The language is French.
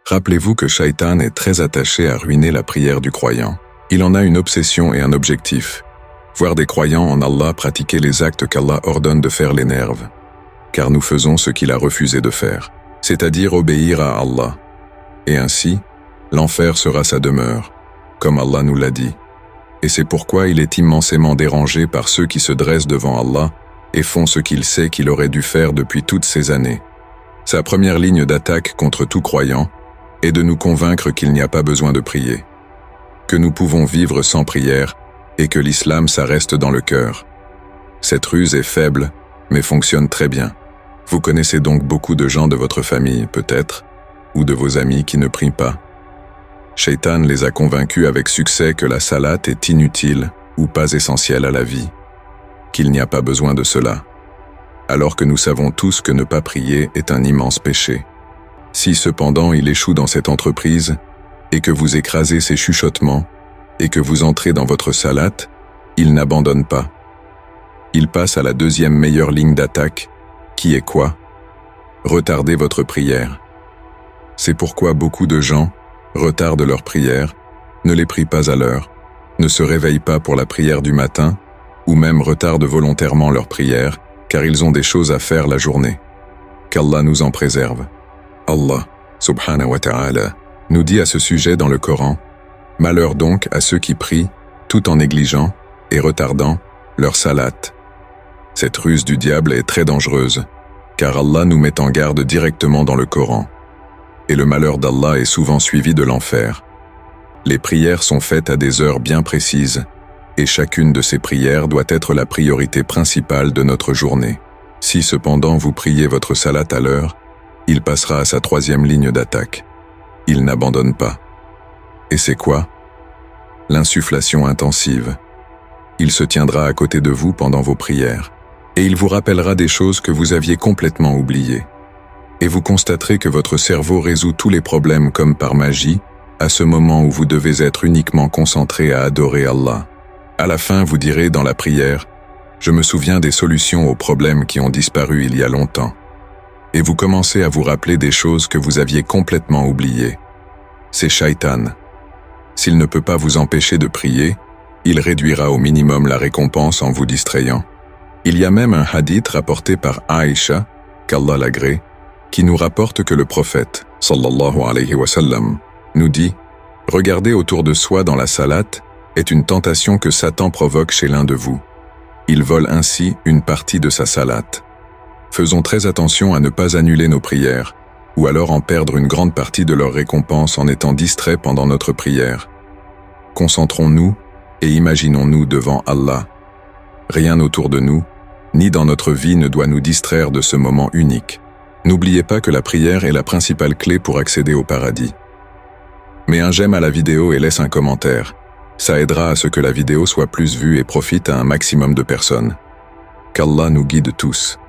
Rappelez-vous que Shaitan est très attaché à ruiner la prière du croyant. Il en a une obsession et un objectif. Voir des croyants en Allah pratiquer les actes qu'Allah ordonne de faire l'énerve. Car nous faisons ce qu'il a refusé de faire, c'est-à-dire obéir à Allah. Et ainsi, l'enfer sera sa demeure, comme Allah nous l'a dit. Et c'est pourquoi il est immensément dérangé par ceux qui se dressent devant Allah et font ce qu'il sait qu'il aurait dû faire depuis toutes ces années. Sa première ligne d'attaque contre tout croyant est de nous convaincre qu'il n'y a pas besoin de prier, que nous pouvons vivre sans prière et que l'islam ça reste dans le cœur. Cette ruse est faible, mais fonctionne très bien. Vous connaissez donc beaucoup de gens de votre famille, peut-être, ou de vos amis qui ne prient pas. Shaitan les a convaincus avec succès que la salate est inutile ou pas essentielle à la vie, qu'il n'y a pas besoin de cela, alors que nous savons tous que ne pas prier est un immense péché. Si cependant il échoue dans cette entreprise, et que vous écrasez ses chuchotements, et que vous entrez dans votre salate, il n'abandonne pas. Il passe à la deuxième meilleure ligne d'attaque, qui est quoi? Retarder votre prière. C'est pourquoi beaucoup de gens retardent leurs prières, ne les prient pas à l'heure, ne se réveillent pas pour la prière du matin, ou même retardent volontairement leur prière, car ils ont des choses à faire la journée. Qu'Allah nous en préserve. Allah, subhanahu wa ta'ala, nous dit à ce sujet dans le Coran, « Malheur donc à ceux qui prient, tout en négligeant et retardant leur salate. » Cette ruse du diable est très dangereuse, car Allah nous met en garde directement dans le Coran. Et le malheur d'Allah est souvent suivi de l'enfer. Les prières sont faites à des heures bien précises, et chacune de ces prières doit être la priorité principale de notre journée. Si cependant vous priez votre salat à l'heure, il passera à sa troisième ligne d'attaque. Il n'abandonne pas. Et c'est quoi? L'insufflation intensive. Il se tiendra à côté de vous pendant vos prières, et il vous rappellera des choses que vous aviez complètement oubliées. Et vous constaterez que votre cerveau résout tous les problèmes comme par magie, à ce moment où vous devez être uniquement concentré à adorer Allah. À la fin, vous direz dans la prière, « Je me souviens des solutions aux problèmes qui ont disparu il y a longtemps. » Et vous commencez à vous rappeler des choses que vous aviez complètement oubliées. C'est Shaitan. S'il ne peut pas vous empêcher de prier, il réduira au minimum la récompense en vous distrayant. Il y a même un hadith rapporté par Aïcha, qu'Allah l'agrée, qui nous rapporte que le prophète, sallallahu alayhi wa sallam, nous dit « Regarder autour de soi dans la salate est une tentation que Satan provoque chez l'un de vous. Il vole ainsi une partie de sa salate. Faisons très attention à ne pas annuler nos prières, ou alors en perdre une grande partie de leur récompense en étant distraits pendant notre prière. Concentrons-nous et imaginons-nous devant Allah. Rien autour de nous, ni dans notre vie ne doit nous distraire de ce moment unique. N'oubliez pas que la prière est la principale clé pour accéder au paradis. Mets un j'aime à la vidéo et laisse un commentaire. Ça aidera à ce que la vidéo soit plus vue et profite à un maximum de personnes. Qu'Allah nous guide tous.